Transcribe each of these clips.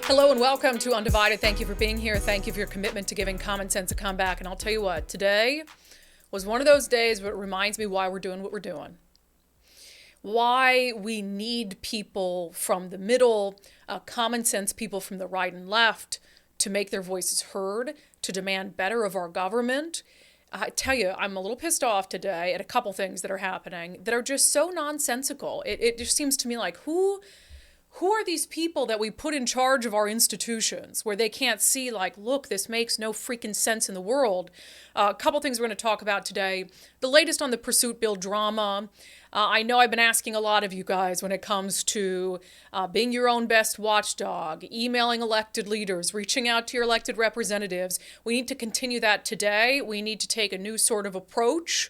Hello and welcome to unDivided. Thank you for being here. Thank you for your commitment to giving common sense a comeback. And I'll tell you what, today was one of those days where it reminds me why we're doing what we're doing. Why we need people from the middle, common sense people from the right and left to make their voices heard, to demand better of our government. I tell you, I'm a little pissed off today at a couple things that are happening that are just so nonsensical. It just seems to me like who are these people that we put in charge of our institutions where they can't see, like, look, this makes no freaking sense in the world? A couple things we're going to talk about today. The latest on the pursuit bill drama. I know I've been asking a lot of you guys when it comes to being your own best watchdog, emailing elected leaders, reaching out to your elected representatives. We need to continue that today. We need to take a new sort of approach.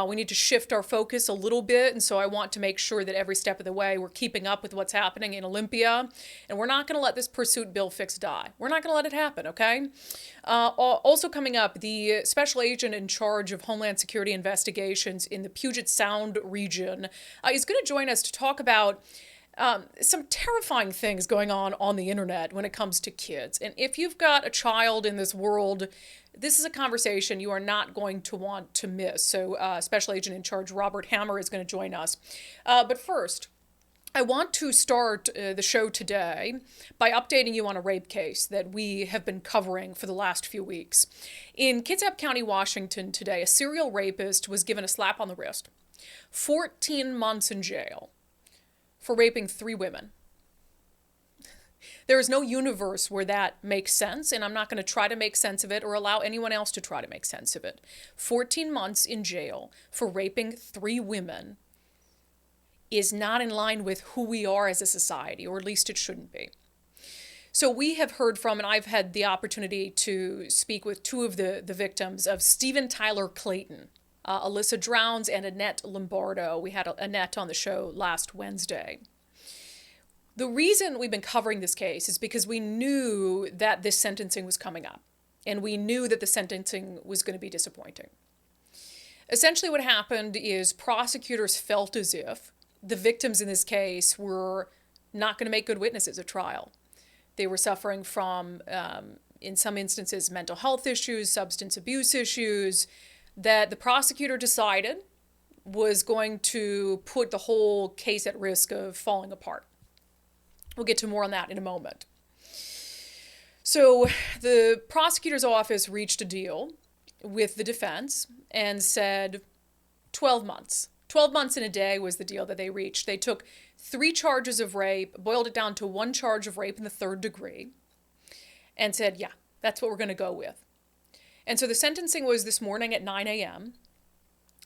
We need to shift our focus a little bit, and so I want to make sure that every step of the way we're keeping up with what's happening in Olympia, and we're not going to let this pursuit bill fix die. We're not going to let it happen, okay? Also coming up, the special agent in charge of Homeland Security Investigations in the Puget Sound region is going to join us to talk about some terrifying things going on the internet when it comes to kids. And if you've got a child in this world, this is a conversation you are not going to want to miss. So Special Agent in Charge Robert Hammer is going to join us. But first, I want to start the show today by updating you on a rape case that we have been covering for the last few weeks. In Kitsap County, Washington today, a serial rapist was given a slap on the wrist, 14 months in jail for raping 3 women. There is no universe where that makes sense, and I'm not going to try to make sense of it or allow anyone else to try to make sense of it. 14 months in jail for raping 3 women is not in line with who we are as a society, or at least it shouldn't be. So we have heard from, and I've had the opportunity to speak with 2 of the victims of Steven Tyler Clayton, Alyssa Drowns and Annette Lombardo. We had Annette on the show last Wednesday. The reason we've been covering this case is because we knew that this sentencing was coming up, and we knew that the sentencing was going to be disappointing. Essentially what happened is prosecutors felt as if the victims in this case were not going to make good witnesses at trial. They were suffering from, in some instances, mental health issues, substance abuse issues, that the prosecutor decided was going to put the whole case at risk of falling apart. We'll get to more on that in a moment. So the prosecutor's office reached a deal with the defense and said 12 months. 12 months in a day was the deal that they reached. They took 3 charges of rape, boiled it down to 1 charge of rape in the 3rd degree, and said, yeah, that's what we're going to go with. And so the sentencing was this morning at 9 a.m.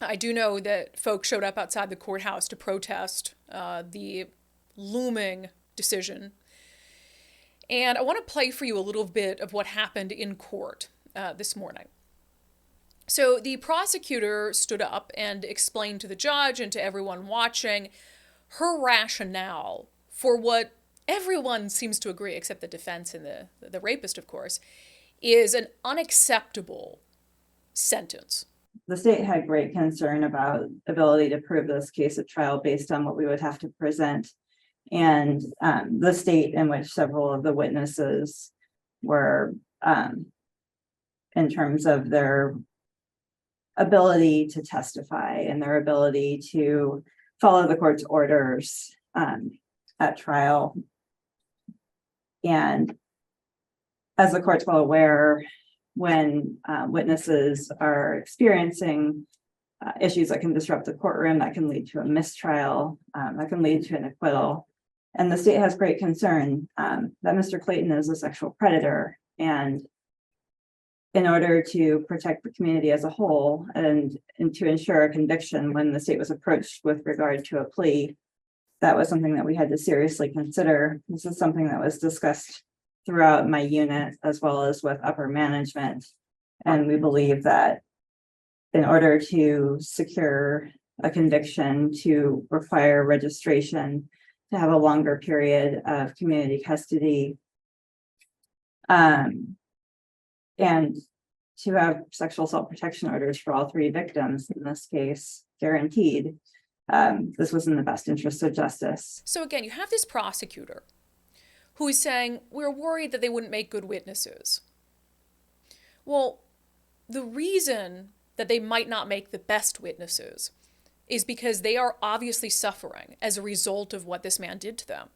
I do know that folks showed up outside the courthouse to protest the looming decision. And I want to play for you a little bit of what happened in court this morning. So the prosecutor stood up and explained to the judge and to everyone watching her rationale for what everyone seems to agree, except the defense and the rapist, of course, is an unacceptable sentence. The state had great concern about ability to prove this case at trial based on what we would have to present. And the state in which several of the witnesses were, in terms of their ability to testify and their ability to follow the court's orders at trial. And as the court's well aware, when witnesses are experiencing issues that can disrupt the courtroom, that can lead to a mistrial, that can lead to an acquittal. And the state has great concern that Mr. Clayton is a sexual predator. And in order to protect the community as a whole and to ensure a conviction when the state was approached with regard to a plea, that was something that we had to seriously consider. This is something that was discussed throughout my unit as well as with upper management. And we believe that in order to secure a conviction, to require registration, to have a longer period of community custody, and to have sexual assault protection orders for all 3 victims, in this case, guaranteed, this was in the best interest of justice. So again, you have this prosecutor who is saying, we're worried that they wouldn't make good witnesses. Well, the reason that they might not make the best witnesses is because they are obviously suffering as a result of what this man did to them.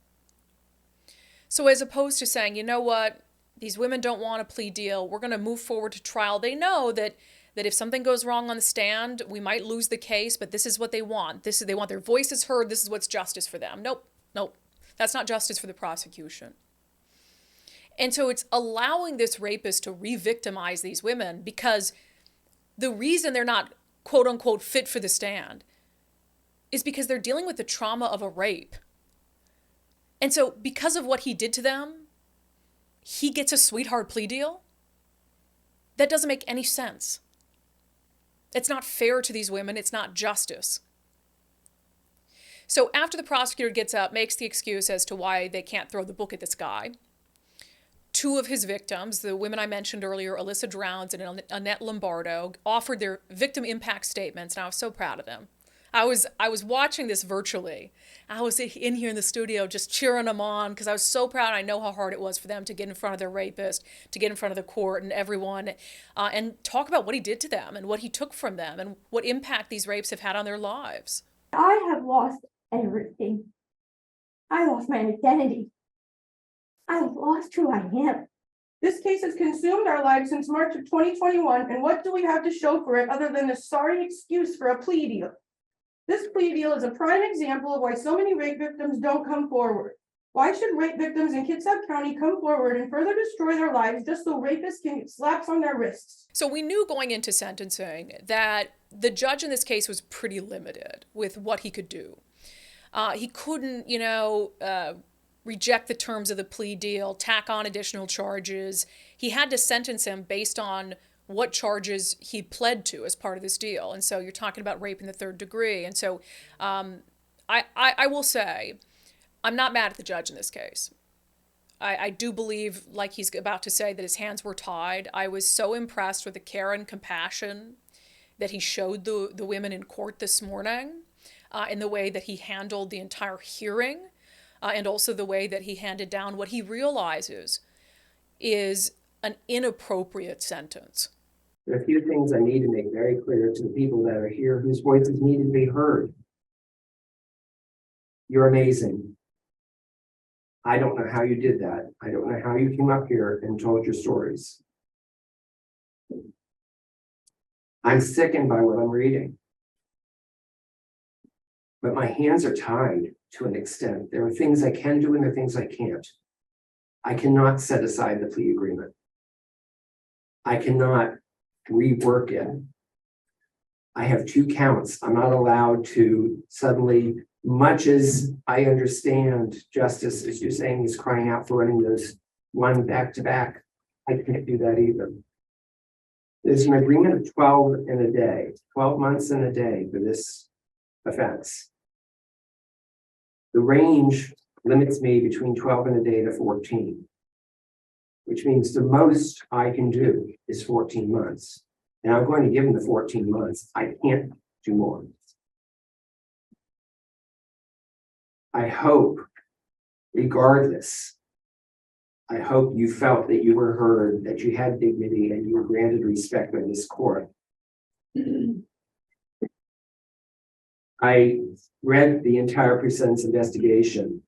So as opposed to saying, you know what, these women don't want a plea deal, we're going to move forward to trial, they know that if something goes wrong on the stand, we might lose the case, but this is what they want. They want their voices heard. This is what's justice for them. Nope. That's not justice for the prosecution. And so it's allowing this rapist to re-victimize these women because the reason they're not, quote unquote, fit for the stand is because they're dealing with the trauma of a rape. And so because of what he did to them, he gets a sweetheart plea deal? That doesn't make any sense. It's not fair to these women. It's not justice. So after the prosecutor gets up, makes the excuse as to why they can't throw the book at this guy, two of his victims, the women I mentioned earlier, Alyssa Drowns and Annette Lombardo, offered their victim impact statements, and I was so proud of them. I was watching this virtually. I was in here in the studio just cheering them on because I was so proud. I know how hard it was for them to get in front of their rapist, to get in front of the court and everyone, and talk about what he did to them and what he took from them and what impact these rapes have had on their lives. I have lost everything. I lost my identity. I lost who I am. This case has consumed our lives since March of 2021, and what do we have to show for it other than a sorry excuse for a plea deal? This plea deal is a prime example of why so many rape victims don't come forward. Why should rape victims in Kitsap County come forward and further destroy their lives just so rapists can get slaps on their wrists? So we knew going into sentencing that the judge in this case was pretty limited with what he could do. He couldn't, reject the terms of the plea deal, tack on additional charges. He had to sentence him based on what charges he pled to as part of this deal. And so you're talking about rape in the third degree. And so I will say, I'm not mad at the judge in this case. I do believe, like he's about to say, that his hands were tied. I was so impressed with the care and compassion that he showed the women in court this morning, in the way that he handled the entire hearing, and also the way that he handed down what he realizes is an inappropriate sentence. There are a few things I need to make very clear to the people that are here whose voices need to be heard. You're amazing. I don't know how you did that. I don't know how you came up here and told your stories. I'm sickened by what I'm reading. But my hands are tied to an extent. There are things I can do and there are things I can't. I cannot set aside the plea agreement. I cannot rework it. I have 2 counts. I'm not allowed to suddenly, much as I understand justice, as you're saying, is crying out for running those one back to back. I can't do that either. There's an agreement of 12 in a day, 12 months in a day for this offense. The range limits me between 12 in a day to 14. Which means the most I can do is 14 months. And I'm going to give him the 14 months. I can't do more. I hope, regardless, I hope you felt that you were heard, that you had dignity, and you were granted respect by this court. I read the entire pre-sentence investigation.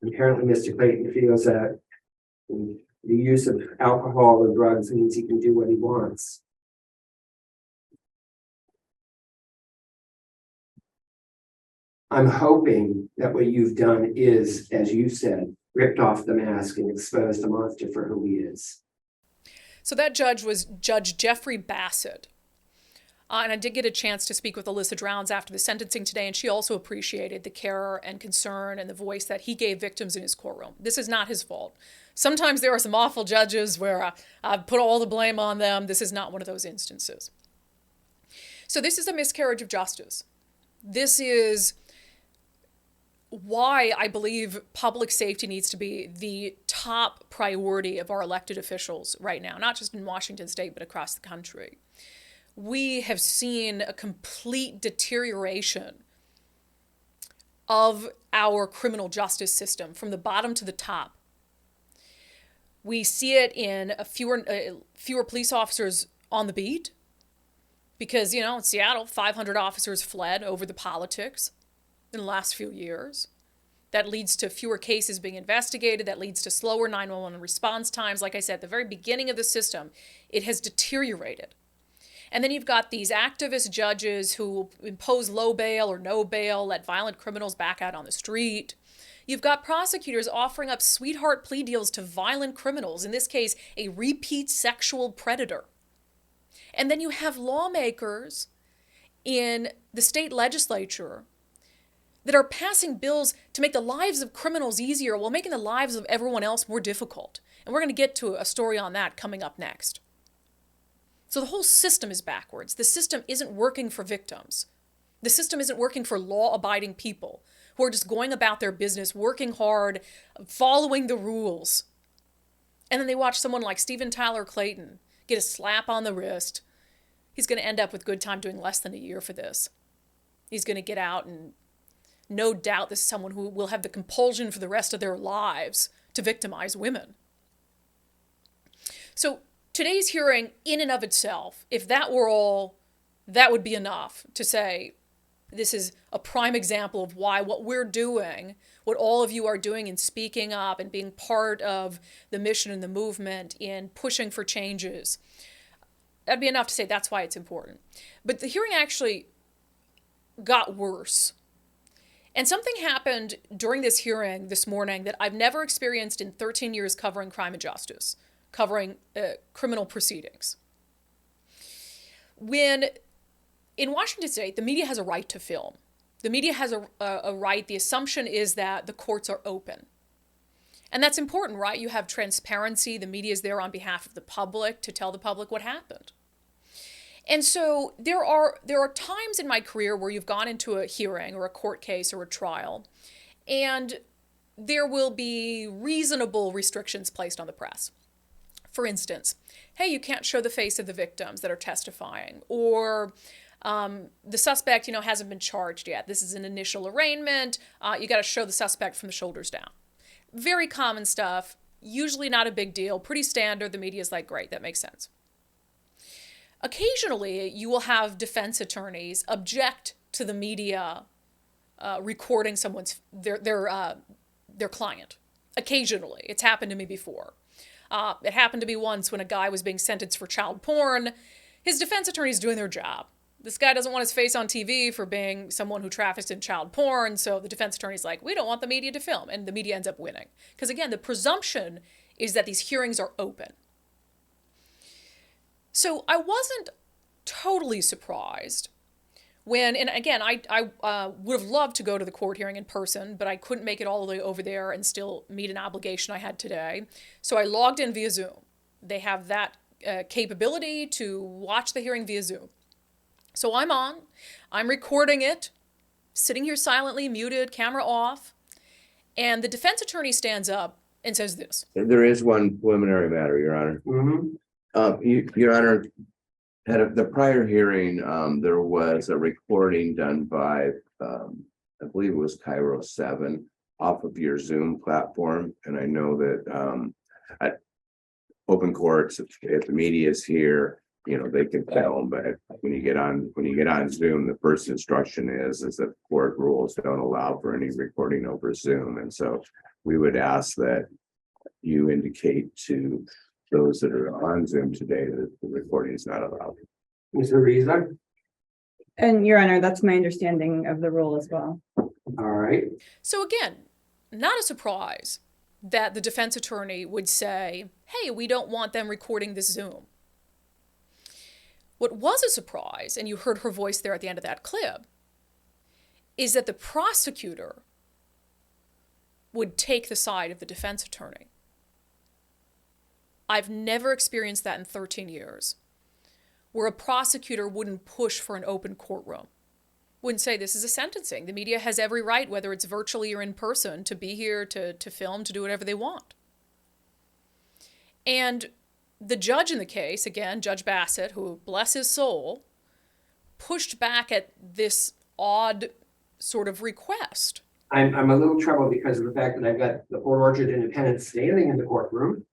Apparently, Mr. Clayton feels that the use of alcohol or drugs means he can do what he wants. I'm hoping that what you've done is, as you said, ripped off the mask and exposed the monster for who he is. So that judge was Judge Jeffrey Bassett. And I did get a chance to speak with Alyssa Drowns after the sentencing today, and she also appreciated the care and concern and the voice that he gave victims in his courtroom. This is not his fault. Sometimes there are some awful judges where I put all the blame on them. This is not one of those instances. So this is a miscarriage of justice. This is why I believe public safety needs to be the top priority of our elected officials right now, not just in Washington State, but across the country. We have seen a complete deterioration of our criminal justice system from the bottom to the top. We see it in fewer police officers on the beat because, in Seattle, 500 officers fled over the politics in the last few years. That leads to fewer cases being investigated. That leads to slower 911 response times. Like I said, at the very beginning of the system, it has deteriorated. And then you've got these activist judges who will impose low bail or no bail, let violent criminals back out on the street. You've got prosecutors offering up sweetheart plea deals to violent criminals, in this case, a repeat sexual predator. And then you have lawmakers in the state legislature that are passing bills to make the lives of criminals easier while making the lives of everyone else more difficult. And we're going to get to a story on that coming up next. So the whole system is backwards. The system isn't working for victims. The system isn't working for law-abiding people who are just going about their business, working hard, following the rules. And then they watch someone like Stephen Tyler Clayton get a slap on the wrist. He's going to end up with good time doing less than a year for this. He's going to get out, and no doubt this is someone who will have the compulsion for the rest of their lives to victimize women. So today's hearing, in and of itself, if that were all, that would be enough to say this is a prime example of why what we're doing, what all of you are doing in speaking up and being part of the mission and the movement in pushing for changes, that'd be enough to say that's why it's important. But the hearing actually got worse. And something happened during this hearing this morning that I've never experienced in 13 years covering crime and justice, covering criminal proceedings. When in Washington State, the media has a right to film. The media has a right. The assumption is that the courts are open. And that's important, right? You have transparency. The media is there on behalf of the public to tell the public what happened. And so there are times in my career where you've gone into a hearing or a court case or a trial, and there will be reasonable restrictions placed on the press. For instance, hey, you can't show the face of the victims that are testifying, or the suspect, hasn't been charged yet. This is an initial arraignment. You got to show the suspect from the shoulders down. Very common stuff, usually not a big deal, pretty standard. The media's like, great, that makes sense. Occasionally, you will have defense attorneys object to the media recording their client. Occasionally, it's happened to me before. It happened to me once when a guy was being sentenced for child porn. His defense attorney's doing their job. This guy doesn't want his face on TV for being someone who trafficked in child porn, so the defense attorney's like, we don't want the media to film, and the media ends up winning. Because again, the presumption is that these hearings are open. So I wasn't totally surprised when, and again, I would have loved to go to the court hearing in person, but I couldn't make it all the way over there and still meet an obligation I had today. So I logged in via Zoom. They have that capability to watch the hearing via Zoom. So I'm recording it, sitting here silently, muted, camera off, and the defense attorney stands up and says this. There is one preliminary matter, Your Honor. Mm-hmm. Your Honor, at the prior hearing, there was a recording done by, I believe it was Cairo 7 off of your Zoom platform. And I know that at open courts, if the media is here, they can film, but when you get on Zoom, the first instruction is that court rules don't allow for any recording over Zoom. And so we would ask that you indicate to those that are on Zoom today that the recording is not allowed. Is there a reason? And Your Honor, that's my understanding of the rule as well. All right. So again, not a surprise that the defense attorney would say, hey, we don't want them recording this Zoom. What was a surprise, and you heard her voice there at the end of that clip, is that the prosecutor would take the side of the defense attorney. I've never experienced that in 13 years, where a prosecutor wouldn't push for an open courtroom, wouldn't say this is a sentencing. The media has every right, whether it's virtually or in person, to be here, to film, to do whatever they want. And the judge in the case, again, Judge Bassett, who, bless his soul, pushed back at this odd sort of request. I'm a little troubled because of the fact that I've got the Port Orchard Independent standing in the courtroom.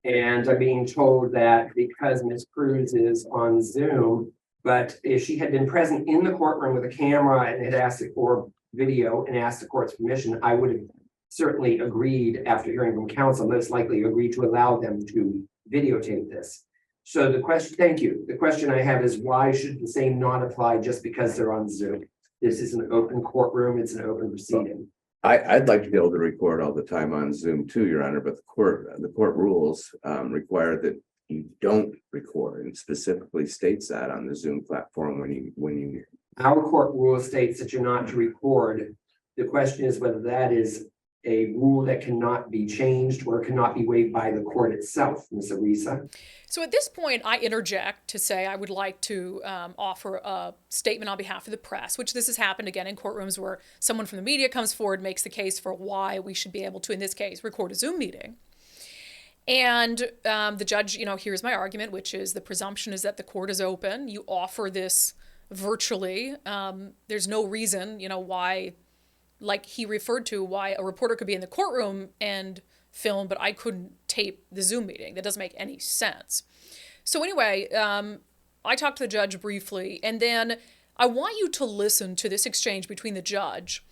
And I'm being told that because Ms. Kruse is on Zoom, but if she had been present in the courtroom with a camera and had asked for video and asked the court's permission, I would have certainly agreed, after hearing from counsel, most likely agreed to allow them to videotape this. So the question, thank you. The question I have is, why should the same not apply just because they're on Zoom? This is an open courtroom, it's an open proceeding. I'd like to be able to record all the time on Zoom too, Your Honor, but the court rules require that you don't record, and specifically states that on the Zoom platform when you. Our court rule states that you're not to record. The question is whether that is a rule that cannot be changed or cannot be waived by the court itself, Ms. Arisa. So at this point, I interject to say I would like to offer a statement on behalf of the press, which this has happened again in courtrooms where someone from the media comes forward, makes the case for why we should be able to, in this case, record a Zoom meeting. And the judge, here's my argument, which is the presumption is that the court is open. You offer this virtually. There's no reason, why, like he referred to, why a reporter could be in the courtroom and film, but I couldn't tape the Zoom meeting. That doesn't make any sense. So anyway, I talked to the judge briefly, and then I want you to listen to this exchange between the judge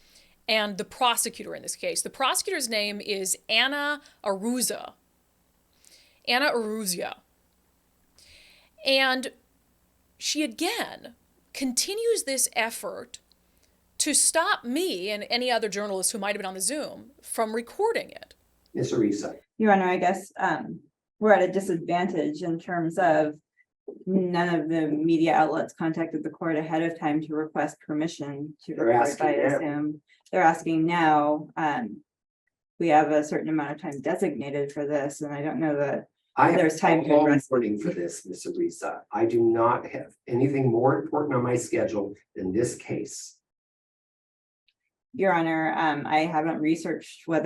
and the prosecutor in this case. The prosecutor's name is Anna Aruzia. And she again continues this effort to stop me and any other journalist who might have been on the Zoom from recording it. Ms. Arisa. Your Honor, I guess we're at a disadvantage in terms of none of the media outlets contacted the court ahead of time to request permission to record by Zoom. They're asking now. We have a certain amount of time designated for this, and I don't know that there's time to address for this, Ms. Arisa. I do not have anything more important on my schedule than this case. Your Honor, I haven't researched what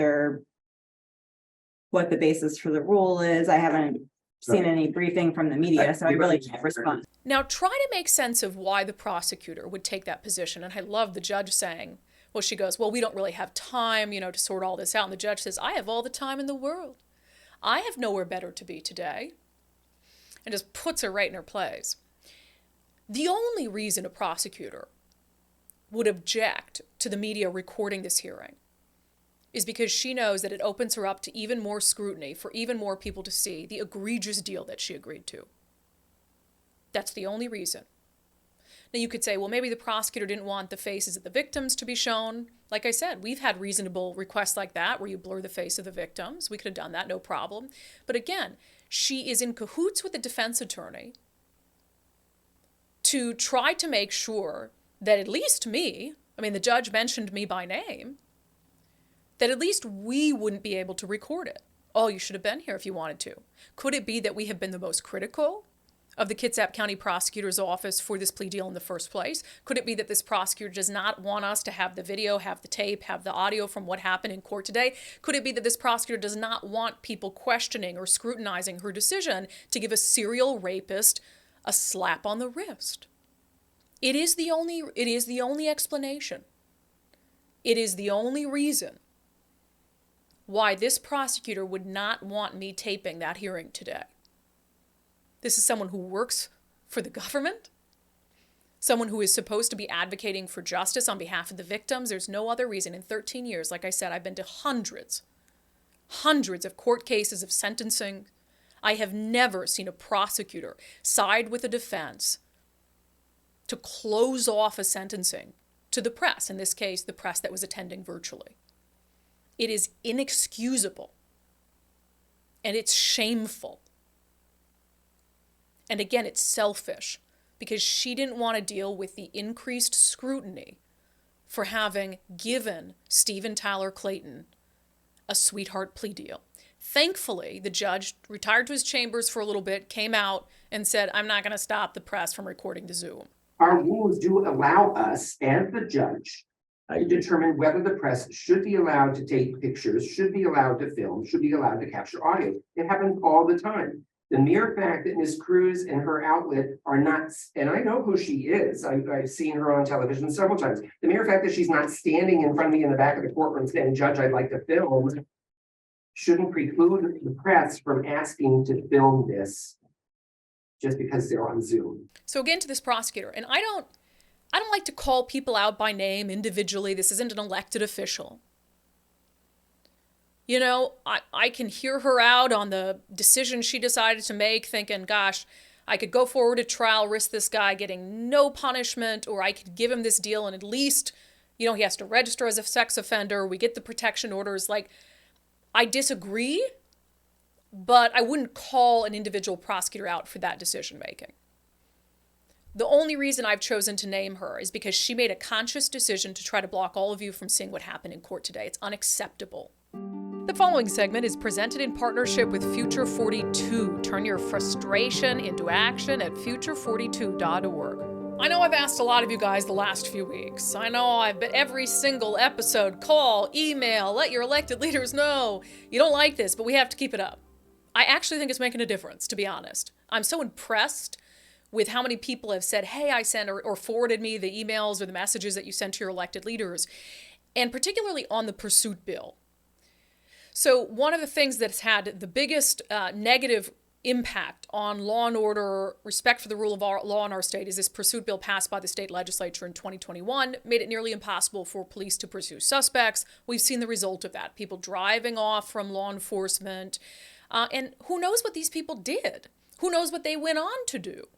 the basis for the rule is. I haven't seen any briefing from the media, so I really can't respond. Now try to make sense of why the prosecutor would take that position. And I love the judge saying, well, she goes, well, we don't really have time, to sort all this out. And the judge says, I have all the time in the world. I have nowhere better to be today. And just puts her right in her place. The only reason a prosecutor would object to the media recording this hearing is because she knows that it opens her up to even more scrutiny for even more people to see the egregious deal that she agreed to. That's the only reason. Now you could say, well, maybe the prosecutor didn't want the faces of the victims to be shown. Like I said, we've had reasonable requests like that where you blur the face of the victims. We could have done that, no problem. But again, she is in cahoots with the defense attorney to try to make sure that at least me, the judge mentioned me by name, that at least we wouldn't be able to record it. Oh, you should have been here if you wanted to. Could it be that we have been the most critical of the Kitsap County Prosecutor's Office for this plea deal in the first place? Could it be that this prosecutor does not want us to have the video, have the tape, have the audio from what happened in court today? Could it be that this prosecutor does not want people questioning or scrutinizing her decision to give a serial rapist a slap on the wrist? It is the only explanation. It is the only reason why this prosecutor would not want me taping that hearing today. This is someone who works for the government, someone who is supposed to be advocating for justice on behalf of the victims. There's no other reason. In 13 years, like I said, I've been to hundreds of court cases of sentencing. I have never seen a prosecutor side with the defense to close off a sentencing to the press, in this case, the press that was attending virtually. It is inexcusable, and it's shameful. And again, it's selfish, because she didn't want to deal with the increased scrutiny for having given Stephen Tyler Clayton a sweetheart plea deal. Thankfully, the judge retired to his chambers for a little bit, came out and said, I'm not going to stop the press from recording the Zoom. Our rules do allow us, as the judge, to determine whether the press should be allowed to take pictures, should be allowed to film, should be allowed to capture audio. It happens all the time. The mere fact that Ms. Kruse and her outlet are not, and I know who she is, I've seen her on television several times. The mere fact that she's not standing in front of me in the back of the courtroom saying, Judge, I'd like to film, shouldn't preclude the press from asking to film this just because they're on Zoom. So again, to this prosecutor, and I don't like to call people out by name individually. This isn't an elected official. You know, I can hear her out on the decision she decided to make, thinking, gosh, I could go forward to trial, risk this guy getting no punishment, or I could give him this deal and at least, you know, he has to register as a sex offender. We get the protection orders. Like, I disagree, but I wouldn't call an individual prosecutor out for that decision making. The only reason I've chosen to name her is because she made a conscious decision to try to block all of you from seeing what happened in court today. It's unacceptable. The following segment is presented in partnership with Future 42. Turn your frustration into action at future42.org. I know I've asked a lot of you guys the last few weeks. I know I've been every single episode, call, email, let your elected leaders know you don't like this, but we have to keep it up. I actually think it's making a difference, to be honest. I'm so impressed with how many people have said, hey, I sent or forwarded me the emails or the messages that you sent to your elected leaders, and particularly on the pursuit bill. So one of the things that's had the biggest negative impact on law and order, respect for the rule of law in our state is this pursuit bill passed by the state legislature in 2021, made it nearly impossible for police to pursue suspects. We've seen the result of that. People driving off from law enforcement. And who knows what these people did? Who knows what they went on to do?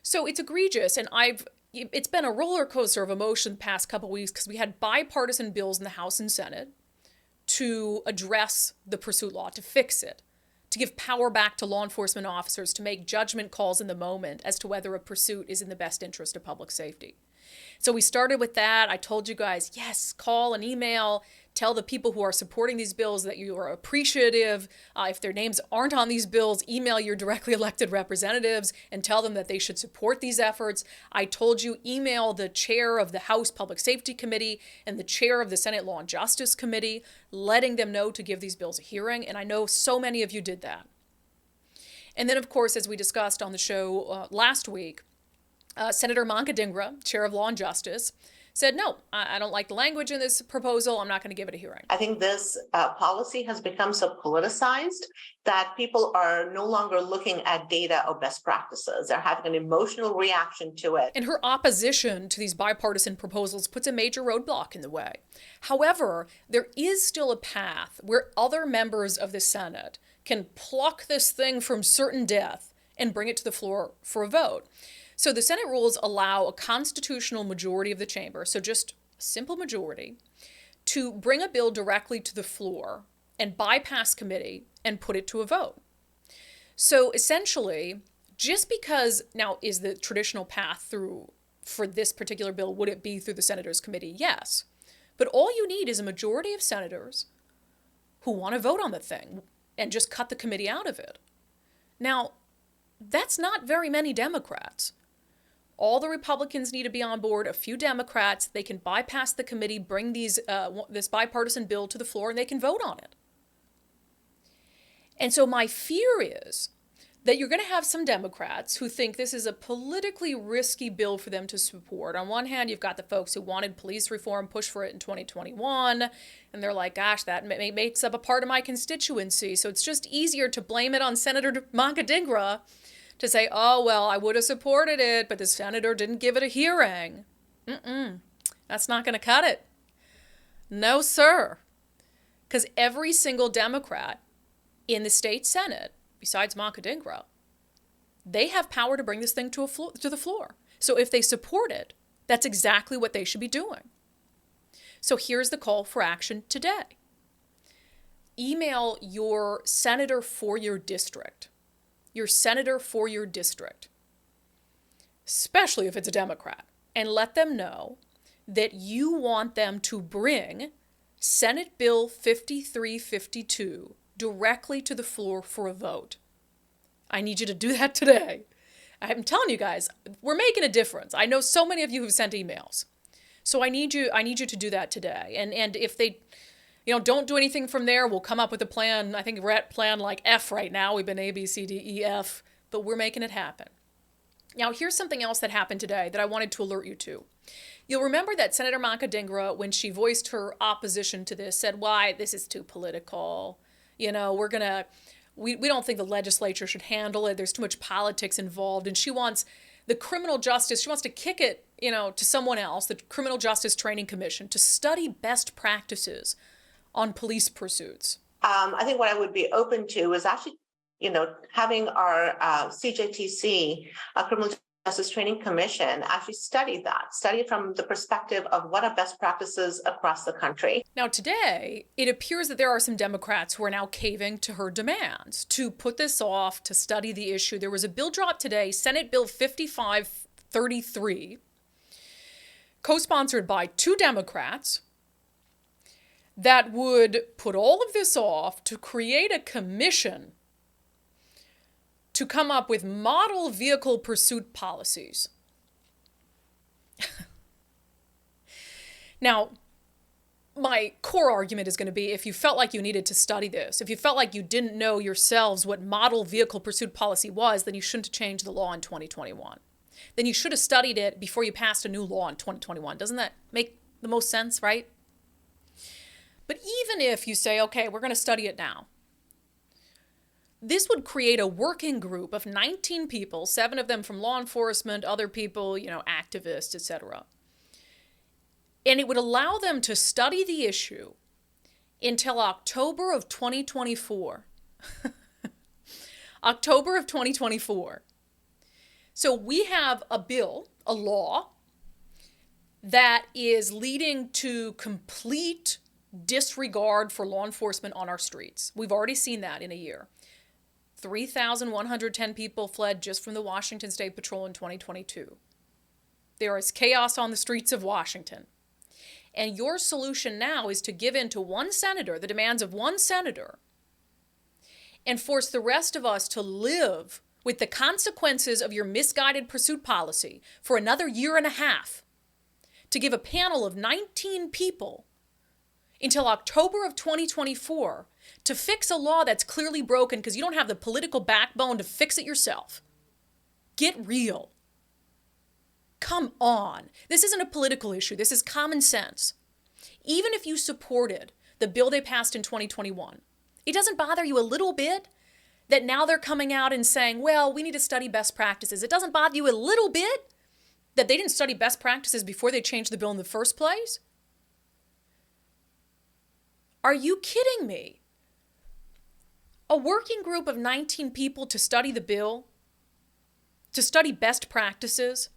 So it's egregious, and it's been a roller coaster of emotion the past couple weeks because we had bipartisan bills in the House and Senate to address the pursuit law, to fix it, to give power back to law enforcement officers to make judgment calls in the moment as to whether a pursuit is in the best interest of public safety. So we started with that. I told you guys, yes, call and email, tell the people who are supporting these bills that you are appreciative. If their names aren't on these bills, email your directly elected representatives and tell them that they should support these efforts. I told you, email the chair of the House Public Safety Committee and the chair of the Senate Law and Justice Committee, letting them know to give these bills a hearing. And I know so many of you did that. And then, of course, as we discussed on the show last week, Senator Mankadingra, chair of Law and Justice, said, no, I don't like the language in this proposal. I'm not going to give it a hearing. I think this policy has become so politicized that people are no longer looking at data or best practices. They're having an emotional reaction to it. And her opposition to these bipartisan proposals puts a major roadblock in the way. However, there is still a path where other members of the Senate can pluck this thing from certain death and bring it to the floor for a vote. So the Senate rules allow a constitutional majority of the chamber, so just a simple majority, to bring a bill directly to the floor and bypass committee and put it to a vote. So essentially, just because now is the traditional path through for this particular bill, would it be through the Senators Committee? Yes. But all you need is a majority of senators who want to vote on the thing and just cut the committee out of it. Now, that's not very many Democrats. All the Republicans need to be on board, a few Democrats. They can bypass the committee, bring this bipartisan bill to the floor, and they can vote on it. And so my fear is that you're going to have some Democrats who think this is a politically risky bill for them to support. On one hand, you've got the folks who wanted police reform, pushed for it in 2021, and they're like, gosh, that makes up a part of my constituency, so it's just easier to blame it on Senator Mankadingra to say, oh, well, I would have supported it, but the senator didn't give it a hearing. That's not going to cut it. No, sir. Because every single Democrat in the state Senate, besides Mankadingra, they have power to bring this thing to the floor. So if they support it, that's exactly what they should be doing. So here's the call for action today. Email your senator for your district. Your senator for your district, especially if it's a Democrat, and let them know that you want them to bring Senate Bill 5352 directly to the floor for a vote. I need you to do that today. I'm telling you guys, we're making a difference. I know so many of you who've sent emails. So I need you to do that today. And if they, don't do anything from there. We'll come up with a plan. I think we're at plan like F right now. We've been A, B, C, D, E, F, but we're making it happen. Now, here's something else that happened today that I wanted to alert you to. You'll remember that Senator Manka Dhingra, when she voiced her opposition to this, said, why, this is too political. We don't think the legislature should handle it. There's too much politics involved. And she wants the criminal justice, she wants to kick it, to someone else, the Criminal Justice Training Commission, to study best practices on police pursuits. I think what I would be open to is actually, having our CJTC, Criminal Justice Training Commission, actually study it from the perspective of what are best practices across the country. Now, today, it appears that there are some Democrats who are now caving to her demands to put this off, to study the issue. There was a bill dropped today, Senate Bill 5533, co-sponsored by 2 Democrats, that would put all of this off to create a commission to come up with model vehicle pursuit policies. Now, my core argument is going to be, if you felt like you needed to study this, if you felt like you didn't know yourselves what model vehicle pursuit policy was, then you shouldn't have changed the law in 2021. Then you should have studied it before you passed a new law in 2021. Doesn't that make the most sense, right? But even if you say, okay, we're going to study it now, this would create a working group of 19 people, 7 of them from law enforcement, other people, activists, etc. And it would allow them to study the issue until October of 2024. October of 2024. So we have a bill, a law, that is leading to complete disregard for law enforcement on our streets. We've already seen that in a year. 3,110 people fled just from the Washington State Patrol in 2022. There is chaos on the streets of Washington. And your solution now is to give in to one senator, the demands of one senator, and force the rest of us to live with the consequences of your misguided pursuit policy for another year and a half, to give a panel of 19 people until October of 2024 to fix a law that's clearly broken because you don't have the political backbone to fix it yourself. Get real. Come on. This isn't a political issue. This is common sense. Even if you supported the bill they passed in 2021, it doesn't bother you a little bit that now they're coming out and saying, well, we need to study best practices. It doesn't bother you a little bit that they didn't study best practices before they changed the bill in the first place? Are you kidding me? A working group of 19 people to study the bill, to study best practices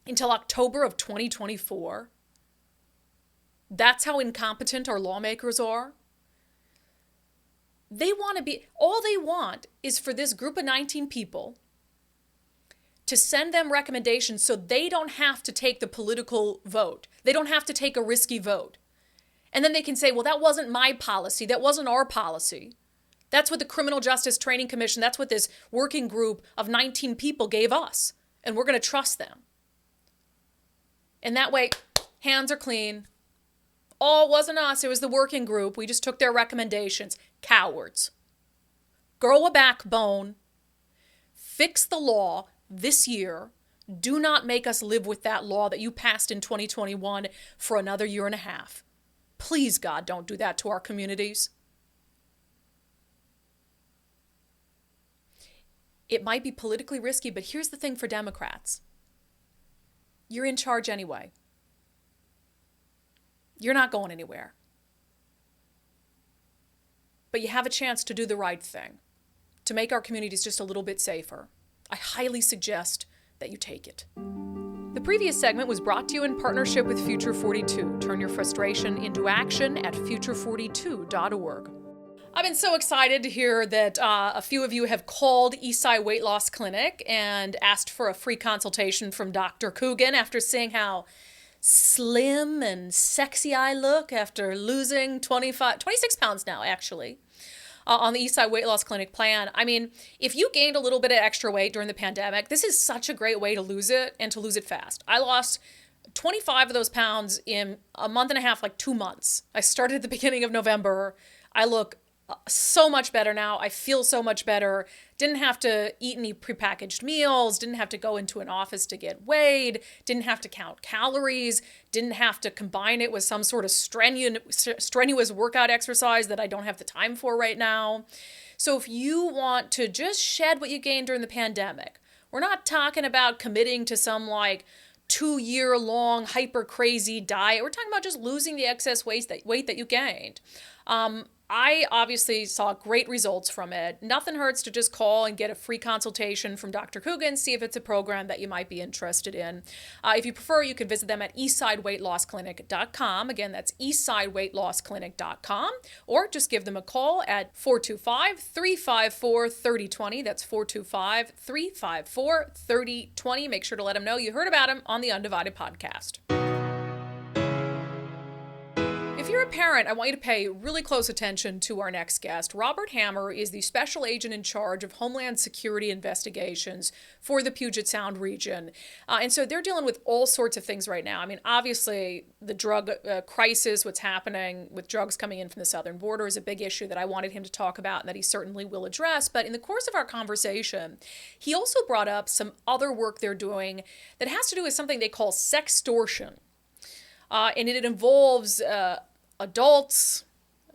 until October of 2024? That's how incompetent our lawmakers are? All they want is for this group of 19 people to send them recommendations so they don't have to take the political vote. They don't have to take a risky vote. And then they can say, well, that wasn't my policy. That wasn't our policy. That's what the Criminal Justice Training Commission, that's what this working group of 19 people gave us. And we're going to trust them. And that way, hands are clean. Oh, it wasn't us. It was the working group. We just took their recommendations. Cowards. Grow a backbone. Fix the law this year. Do not make us live with that law that you passed in 2021 for another year and a half. Please, God, don't do that to our communities. It might be politically risky, but here's the thing for Democrats. You're in charge anyway. You're not going anywhere. But you have a chance to do the right thing, to make our communities just a little bit safer. I highly suggest that you take it. The previous segment was brought to you in partnership with Future 42. Turn your frustration into action at future42.org. I've been so excited to hear that a few of you have called Eastside Weight Loss Clinic and asked for a free consultation from Dr. Coogan after seeing how slim and sexy I look after losing 26 pounds now, actually, on the Eastside Weight Loss Clinic plan. I mean, if you gained a little bit of extra weight during the pandemic, this is such a great way to lose it and to lose it fast. I lost 25 of those pounds in a month and a half, like 2 months. I started at the beginning of November. I look so much better now. I feel so much better. Didn't have to eat any prepackaged meals, didn't have to go into an office to get weighed, didn't have to count calories, didn't have to combine it with some sort of strenuous workout exercise that I don't have the time for right now. So if you want to just shed what you gained during the pandemic, we're not talking about committing to some like 2-year-long hyper crazy diet. We're talking about just losing the excess weight that you gained. I obviously saw great results from it. Nothing hurts to just call and get a free consultation from Dr. Coogan, see if it's a program that you might be interested in. If you prefer, you can visit them at eastsideweightlossclinic.com. Again, that's eastsideweightlossclinic.com, or just give them a call at 425-354-3020. That's 425-354-3020. Make sure to let them know you heard about them on the Undivided podcast. If you're a parent, I want you to pay really close attention to our next guest. Robert Hammer is the special agent in charge of Homeland Security Investigations for the Puget Sound region. And so they're dealing with all sorts of things right now. I mean, obviously, the drug crisis, what's happening with drugs coming in from the southern border is a big issue that I wanted him to talk about and that he certainly will address. But in the course of our conversation, he also brought up some other work they're doing that has to do with something they call sextortion. And it involves adults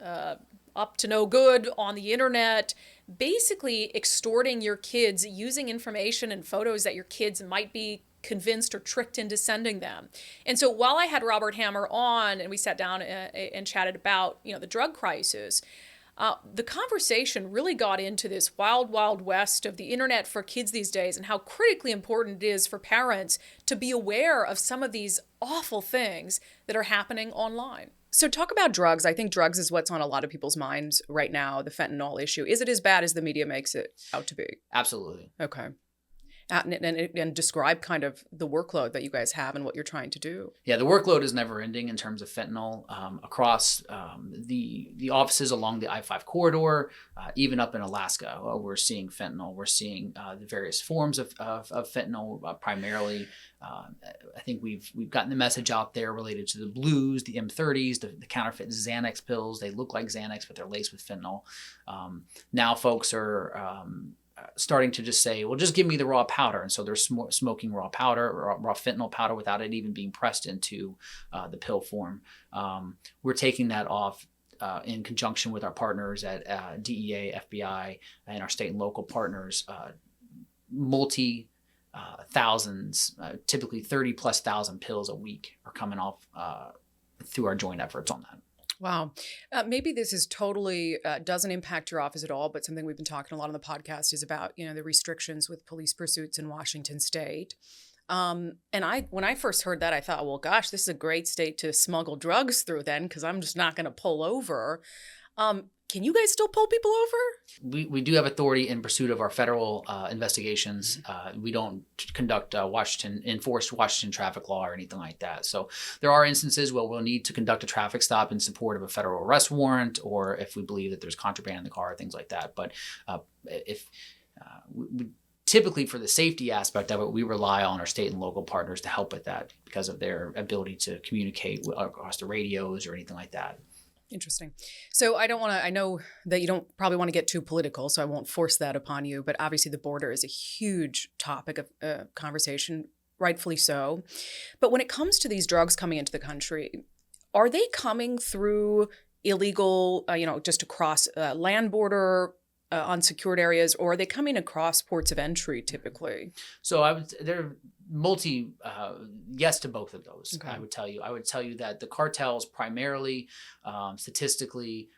up to no good on the internet, basically extorting your kids using information and photos that your kids might be convinced or tricked into sending them. And so while I had Robert Hammer on and we sat down and chatted about, the drug crisis, the conversation really got into this wild, wild west of the internet for kids these days and how critically important it is for parents to be aware of some of these awful things that are happening online. So talk about drugs. I think drugs is what's on a lot of people's minds right now, the fentanyl issue. Is it as bad as the media makes it out to be? Absolutely. Okay. And describe kind of the workload that you guys have and what you're trying to do. Yeah, the workload is never ending in terms of fentanyl across the offices along the I-5 corridor, even up in Alaska. We're seeing fentanyl. We're seeing the various forms of fentanyl primarily. I think we've gotten the message out there related to the blues, the M30s, the counterfeit Xanax pills. They look like Xanax, but they're laced with fentanyl. Now folks are starting to just say, well, just give me the raw powder. And so they're smoking raw powder or raw fentanyl powder without it even being pressed into the pill form. We're taking that off in conjunction with our partners at DEA, FBI, and our state and local partners, thousands, typically 30,000+ pills a week are coming off through our joint efforts on that. Wow. Maybe this is totally doesn't impact your office at all, but something we've been talking a lot on the podcast is about, the restrictions with police pursuits in Washington state. And when I first heard that, I thought, well, gosh, this is a great state to smuggle drugs through then, because I'm just not going to pull over. Can you guys still pull people over? We do have authority in pursuit of our federal investigations. We don't conduct enforced Washington traffic law or anything like that. So there are instances where we'll need to conduct a traffic stop in support of a federal arrest warrant, or if we believe that there's contraband in the car, things like that. But typically for the safety aspect of it, we rely on our state and local partners to help with that because of their ability to communicate across the radios or anything like that. Interesting. So I know that you don't probably want to get too political, so I won't force that upon you, but obviously the border is a huge topic of conversation, rightfully so. But when it comes to these drugs coming into the country, are they coming through illegal, just across land border, unsecured areas, or are they coming across ports of entry typically? So they're yes to both of those. Okay. I would tell you that the cartels primarily, statistically,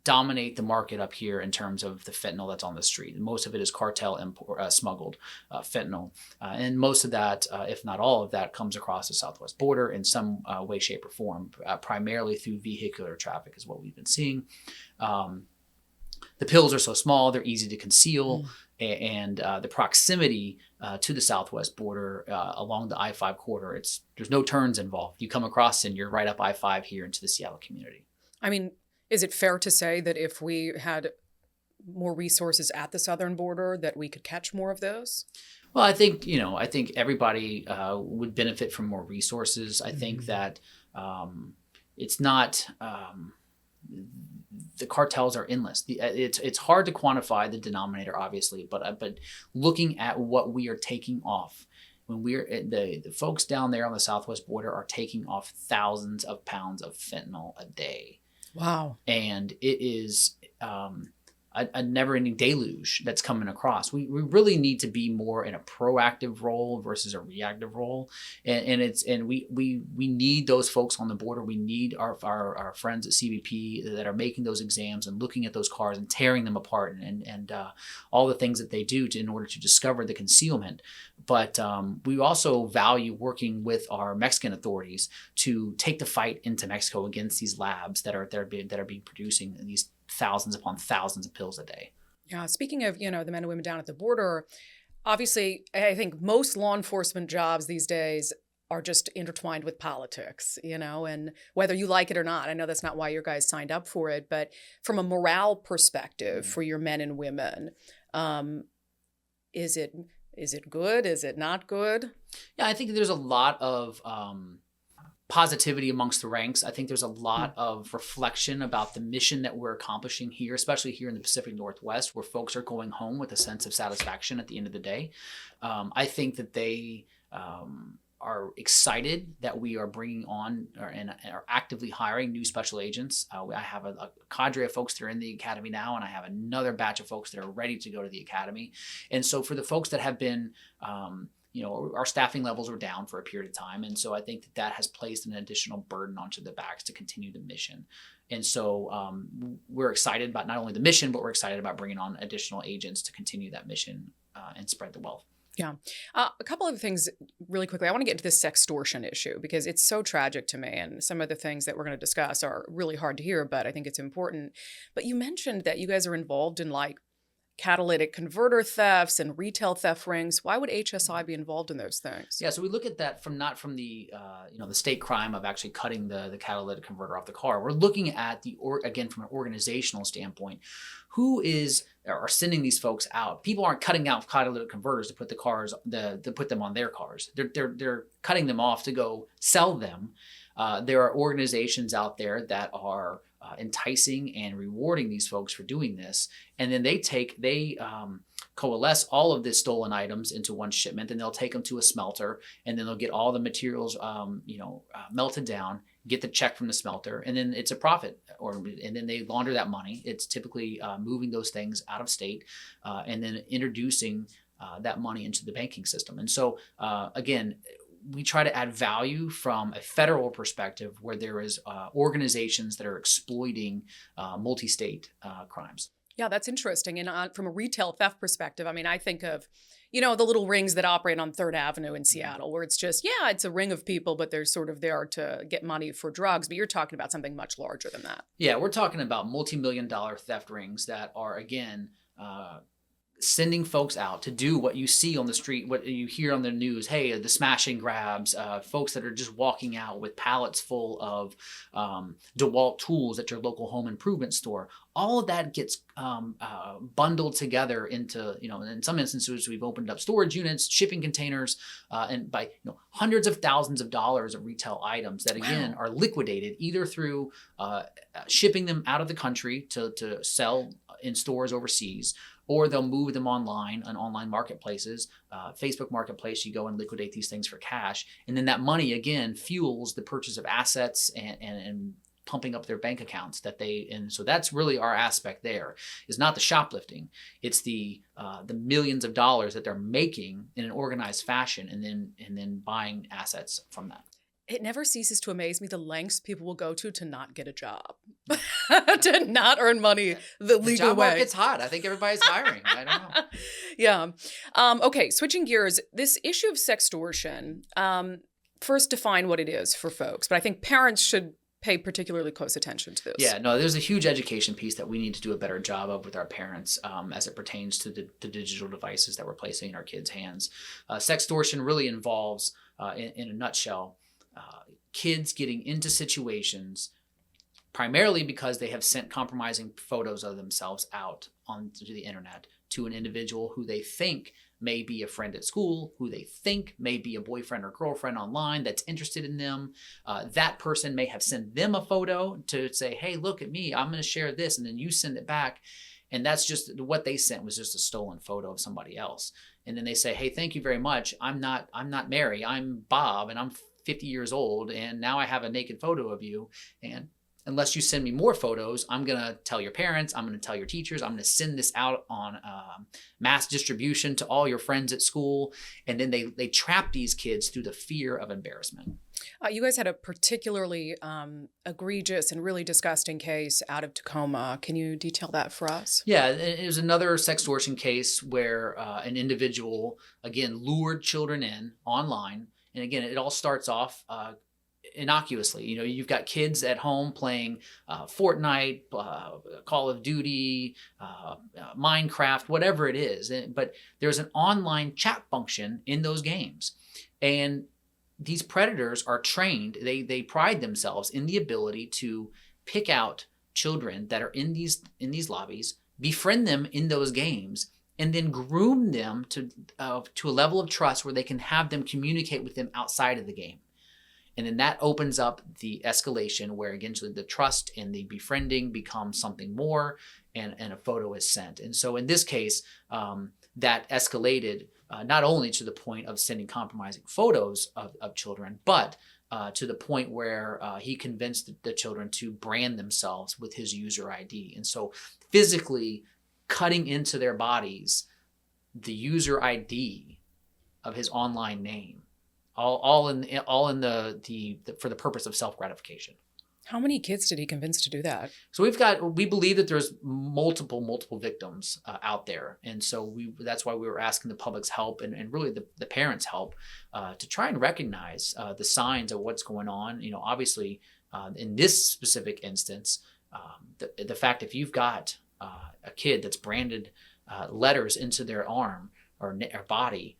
dominate the market up here in terms of the fentanyl that's on the street. Most of it is cartel smuggled fentanyl, and most of that, if not all of that, comes across the southwest border in some way, shape, or form, primarily through vehicular traffic is what we've been seeing. The pills are so small, they're easy to conceal, and the proximity to the southwest border along the I-5 corridor, there's no turns involved. You come across and you're right up I-5 here into the Seattle community. I mean, is it fair to say that if we had more resources at the southern border that we could catch more of those? Well, I think everybody would benefit from more resources. I think that it's not. The cartels are endless. It's hard to quantify the denominator, obviously, but looking at what we are taking off, when we're the folks down there on the southwest border are taking off thousands of pounds of fentanyl a day. Wow. And it is a never-ending deluge that's coming across. We really need to be more in a proactive role versus a reactive role, and we need those folks on the border. We need our friends at CBP that are making those exams and looking at those cars and tearing them apart and all the things that they do in order to discover the concealment. But we also value working with our Mexican authorities to take the fight into Mexico against these labs that are being producing these thousands upon thousands of pills a day. Yeah. Speaking of, the men and women down at the border, obviously, I think most law enforcement jobs these days are just intertwined with politics, and whether you like it or not, I know that's not why your guys signed up for it, but from a morale perspective for your men and women, is it good? Is it not good? Yeah, I think there's a lot of positivity amongst the ranks. I think there's a lot of reflection about the mission that we're accomplishing here, especially here in the Pacific Northwest, where folks are going home with a sense of satisfaction at the end of the day. I think that they are excited that we are bringing on and are actively hiring new special agents. I have a cadre of folks that are in the academy now, and I have another batch of folks that are ready to go to the academy. And so for the folks that have been our staffing levels were down for a period of time. And so I think that has placed an additional burden onto the backs to continue the mission. And so we're excited about not only the mission, but we're excited about bringing on additional agents to continue that mission and spread the wealth. Yeah. A couple of things really quickly. I want to get into this sextortion issue because it's so tragic to me. And some of the things that we're going to discuss are really hard to hear, but I think it's important. But you mentioned that you guys are involved in catalytic converter thefts and retail theft rings. Why would HSI be involved in those things? Yeah, so we look at that not from the the state crime of actually cutting the catalytic converter off the car. We're looking at again from an organizational standpoint, who are sending these folks out. People aren't cutting out catalytic converters to put to put them on their cars. They're cutting them off to go sell them. There are organizations out there that are enticing and rewarding these folks for doing this, and then they coalesce all of the stolen items into one shipment, and they'll take them to a smelter, and then they'll get all the materials melted down, get the check from the smelter, and then it's a profit, and then they launder that money. It's typically moving those things out of state and then introducing that money into the banking system. And so again, we try to add value from a federal perspective where there is organizations that are exploiting multi-state crimes. Yeah, that's interesting. And from a retail theft perspective, I mean, I think of, the little rings that operate on 3rd Avenue in Seattle, where it's just, it's a ring of people, but they're sort of there to get money for drugs. But you're talking about something much larger than that. Yeah, we're talking about multi-million-dollar theft rings that are, again, sending folks out to do what you see on the street, what you hear on the news. Hey, the smash and grabs, folks that are just walking out with pallets full of DeWalt tools at your local home improvement store. All of that gets bundled together into, in some instances, we've opened up storage units, shipping containers, and by hundreds of thousands of dollars of retail items that, again, are liquidated either through shipping them out of the country to sell in stores overseas, or they'll move them online on online marketplaces, Facebook Marketplace. You go and liquidate these things for cash. And then that money, again, fuels the purchase of assets and pumping up their bank accounts and so that's really our aspect there, is not the shoplifting. It's the millions of dollars that they're making in an organized fashion and then buying assets from that. It never ceases to amaze me the lengths people will go to not get a job, to not earn money the legal way. The job market's hot. I think everybody's hiring. I don't know. Yeah. Okay, switching gears, this issue of sextortion, first define what it is for folks, but I think parents should pay particularly close attention to this. Yeah, no, there's a huge education piece that we need to do a better job of with our parents as it pertains to the digital devices that we're placing in our kids' hands. Sextortion really involves, in a nutshell, kids getting into situations primarily because they have sent compromising photos of themselves out onto the internet to an individual who they think may be a friend at school, who they think may be a boyfriend or girlfriend online that's interested in them. That person may have sent them a photo to say, hey, look at me, I'm going to share this. And then you send it back. And that's just what they sent was just a stolen photo of somebody else. And then they say, hey, thank you very much. I'm not Mary, I'm Bob, and I'm 50 years old. And now I have a naked photo of you. And unless you send me more photos, I'm going to tell your parents, I'm going to tell your teachers, I'm going to send this out on mass distribution to all your friends at school. And then they trap these kids through the fear of embarrassment. You guys had a particularly egregious and really disgusting case out of Tacoma. Can you detail that for us? Yeah, it was another sextortion case where an individual, again, lured children in online. And again, it all starts off innocuously. You know, you've got kids at home playing Fortnite, Call of Duty, Minecraft, whatever it is. But there's an online chat function in those games. And these predators are trained. They pride themselves in the ability to pick out children that are in these lobbies, befriend them in those games, and then groom them to a level of trust where they can have them communicate with them outside of the game. And then that opens up the escalation where, again, the trust and the befriending becomes something more, and a photo is sent. And so in this case, that escalated not only to the point of sending compromising photos of children, but to the point where he convinced the children to brand themselves with his user ID. And so physically cutting into their bodies the user ID of his online name. All in the for the purpose of self-gratification. How many kids did he convince to do that? So we believe that there's multiple victims out there. And so that's why we were asking the public's help and really the parents' help to try and recognize the signs of what's going on. You know, obviously in this specific instance, the fact if you've got a kid that's branded letters into their arm or body,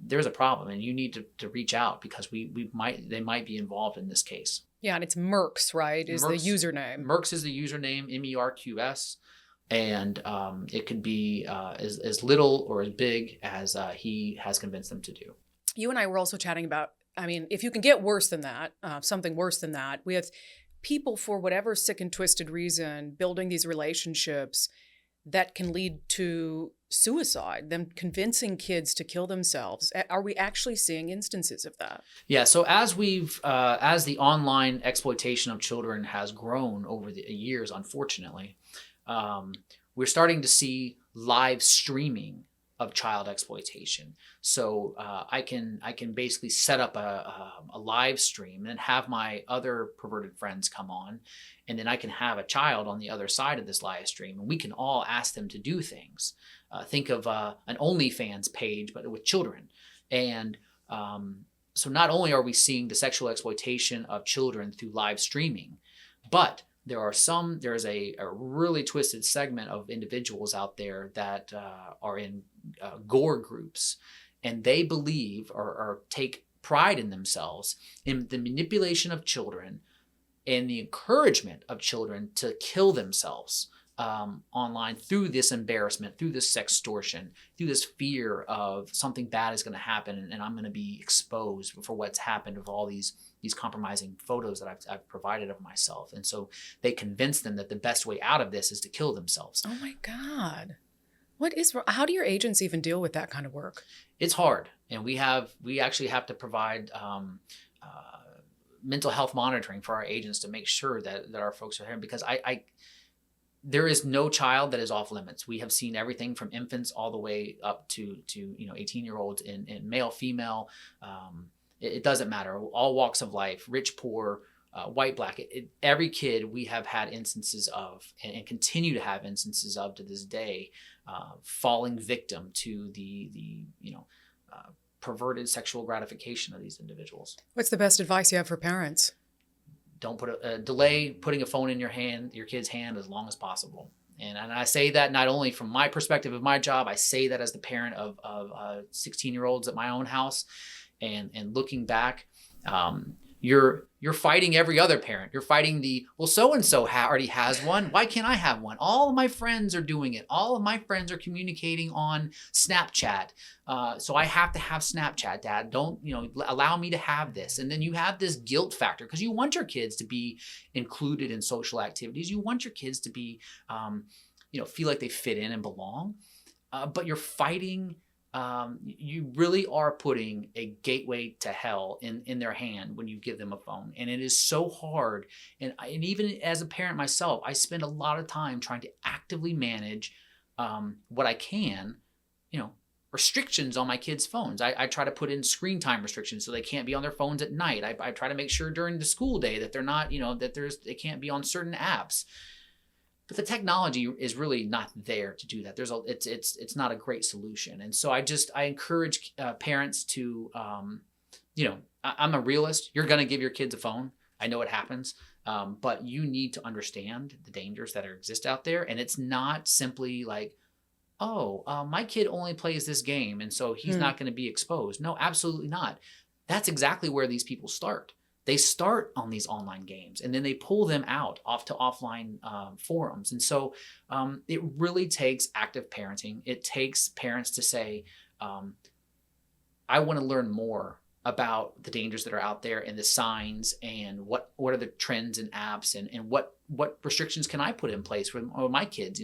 there's a problem, and you need to reach out because they might be involved in this case. Yeah, and it's Mercs, right? Is the username. Mercs is the username, MERQS, and it could be as little or as big as he has convinced them to do. You and I were also chatting about, I mean, if you can get worse than that, something worse than that, with people for whatever sick and twisted reason building these relationships that can lead to suicide, them convincing kids to kill themselves. Are we actually seeing instances of that? Yeah. So as the online exploitation of children has grown over the years, unfortunately, we're starting to see live streaming of child exploitation. So I can basically set up a live stream and have my other perverted friends come on, and then I can have a child on the other side of this live stream, and we can all ask them to do things. Think of an OnlyFans page, but with children. And so not only are we seeing the sexual exploitation of children through live streaming, but there's a really twisted segment of individuals out there that are in gore groups, and they believe or take pride in themselves in the manipulation of children and the encouragement of children to kill themselves online through this embarrassment, through this sextortion, through this fear of something bad is going to happen and I'm going to be exposed for what's happened of all these compromising photos that I've provided of myself. And so they convince them that the best way out of this is to kill themselves. Oh my God. How do your agents even deal with that kind of work? It's hard. And we actually have to provide mental health monitoring for our agents to make sure that our folks are here, because there is no child that is off limits. We have seen everything from infants all the way up to 18-year-olds in male, female. It doesn't matter. All walks of life, rich, poor, white, black. Every kid we have had instances of and continue to have instances of to this day, falling victim to the perverted sexual gratification of these individuals. What's the best advice you have for parents? Don't delay putting a phone in your kid's hand as long as possible. And I say that not only from my perspective of my job, I say that as the parent of 16-year-olds at my own house. And looking back, you're fighting every other parent. You're fighting well, so-and-so already has one. Why can't I have one? All of my friends are doing it. All of my friends are communicating on Snapchat. So I have to have Snapchat, Dad. Don't, allow me to have this. And then you have this guilt factor because you want your kids to be included in social activities. You want your kids to be, feel like they fit in and belong. But you're fighting. You really are putting a gateway to hell in their hand when you give them a phone. And it is so hard. And even as a parent myself, I spend a lot of time trying to actively manage what I can, restrictions on my kids' phones. I try to put in screen time restrictions so they can't be on their phones at night. I try to make sure during the school day that they're not, they can't be on certain apps. But the technology is really not there to do that. It's not a great solution. And so I encourage parents to, I'm a realist. You're going to give your kids a phone. I know it happens. But you need to understand the dangers that exist out there. And it's not simply like, my kid only plays this game, and so he's not going to be exposed. No, absolutely not. That's exactly where these people start. They start on these online games and then they pull them off to offline forums. And so it really takes active parenting. It takes parents to say, I want to learn more about the dangers that are out there and the signs and what are the trends and apps and what restrictions can I put in place for my kids.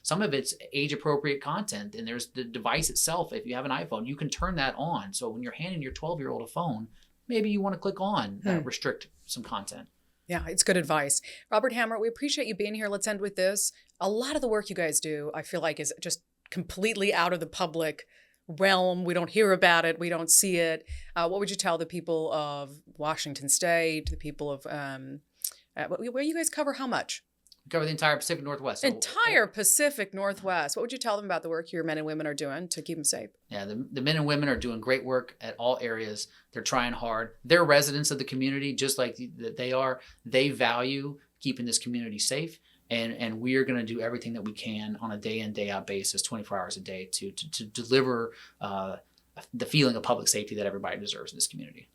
Some of it's age appropriate content, and there's the device itself. If you have an iPhone, you can turn that on. So when you're handing your 12-year-old a phone, maybe you want to click on restrict some content. Yeah, it's good advice. Robert Hammer, we appreciate you being here. Let's end with this. A lot of the work you guys do, I feel like, is just completely out of the public realm. We don't hear about it. We don't see it. What would you tell the people of Washington State, the people of, where you guys cover how much? We cover the entire Pacific Northwest. Entire Pacific Northwest. What would you tell them about the work your men and women are doing to keep them safe? Yeah, the men and women are doing great work at all areas. They're trying hard. They're residents of the community, just like they are. They value keeping this community safe. And we are going to do everything that we can on a day in, day out basis, 24 hours a day to deliver the feeling of public safety that everybody deserves in this community.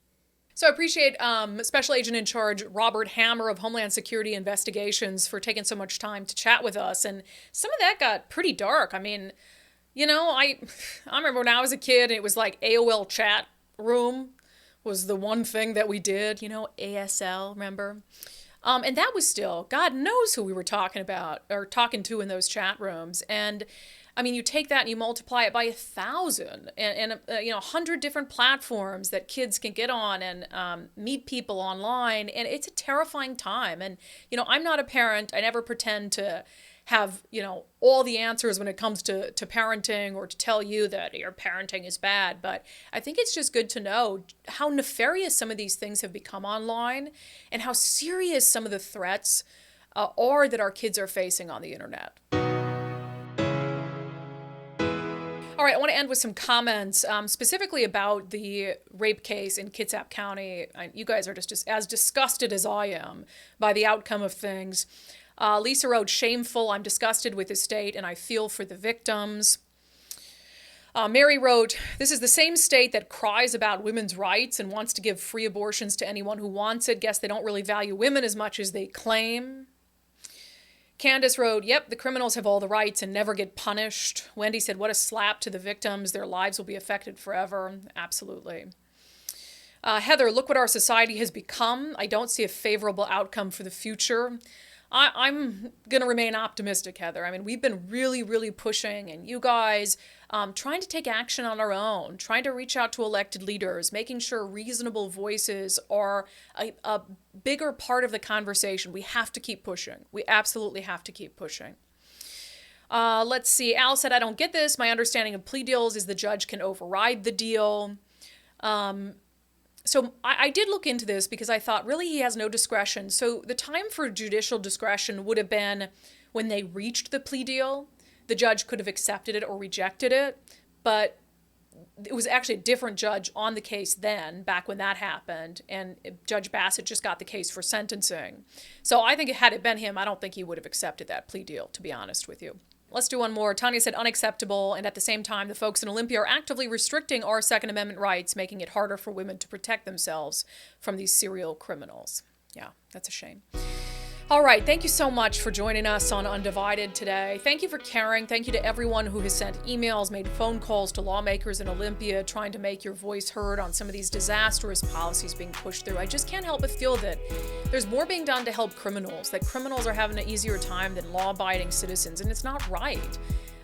So I appreciate Special Agent in Charge Robert Hammer of Homeland Security Investigations for taking so much time to chat with us. And some of that got pretty dark. I mean, I remember when I was a kid, it was like AOL chat room was the one thing that we did, ASL, remember? And that was still, God knows who we were talking about or talking to in those chat rooms. And I mean, you take that and you multiply it by 1,000 and 100 different platforms that kids can get on and meet people online. And it's a terrifying time. And, I'm not a parent. I never pretend to have, all the answers when it comes to parenting or to tell you that your parenting is bad. But I think it's just good to know how nefarious some of these things have become online and how serious some of the threats are that our kids are facing on the internet. All right, I want to end with some comments specifically about the rape case in Kitsap County. You guys are just as disgusted as I am by the outcome of things. Lisa wrote, shameful, I'm disgusted with the state and I feel for the victims. Mary wrote, this is the same state that cries about women's rights and wants to give free abortions to anyone who wants it. Guess they don't really value women as much as they claim. Candace wrote, yep, the criminals have all the rights and never get punished. Wendy said, what a slap to the victims. Their lives will be affected forever. Absolutely. Heather, look what our society has become. I don't see a favorable outcome for the future. I'm going to remain optimistic, Heather. I mean, we've been really, really pushing, and you guys trying to take action on our own, trying to reach out to elected leaders, making sure reasonable voices are a bigger part of the conversation. We have to keep pushing. We absolutely have to keep pushing. Let's see. Al said, I don't get this. My understanding of plea deals is the judge can override the deal. So I did look into this because I thought, really, he has no discretion. So the time for judicial discretion would have been when they reached the plea deal. The judge could have accepted it or rejected it, but it was actually a different judge on the case then, back when that happened, and Judge Bassett just got the case for sentencing. So I think had it been him, I don't think he would have accepted that plea deal, to be honest with you. Let's do one more. Tanya said unacceptable, and at the same time, the folks in Olympia are actively restricting our Second Amendment rights, making it harder for women to protect themselves from these serial criminals. Yeah, that's a shame. All right, thank you so much for joining us on Undivided today. Thank you for caring. Thank you to everyone who has sent emails, made phone calls to lawmakers in Olympia, trying to make your voice heard on some of these disastrous policies being pushed through. I just can't help but feel that there's more being done to help criminals, that criminals are having an easier time than law-abiding citizens, and it's not right.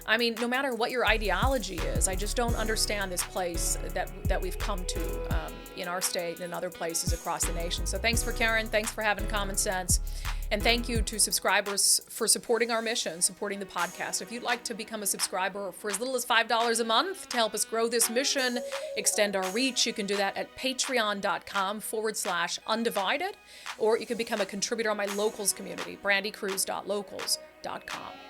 I mean, no matter what your ideology is, I just don't understand this place that we've come to in our state and in other places across the nation. So thanks for caring. Thanks for having common sense. And thank you to subscribers for supporting our mission, supporting the podcast. If you'd like to become a subscriber for as little as $5 a month to help us grow this mission, extend our reach, you can do that at patreon.com/undivided, or you can become a contributor on my locals community, brandykruse.locals.com.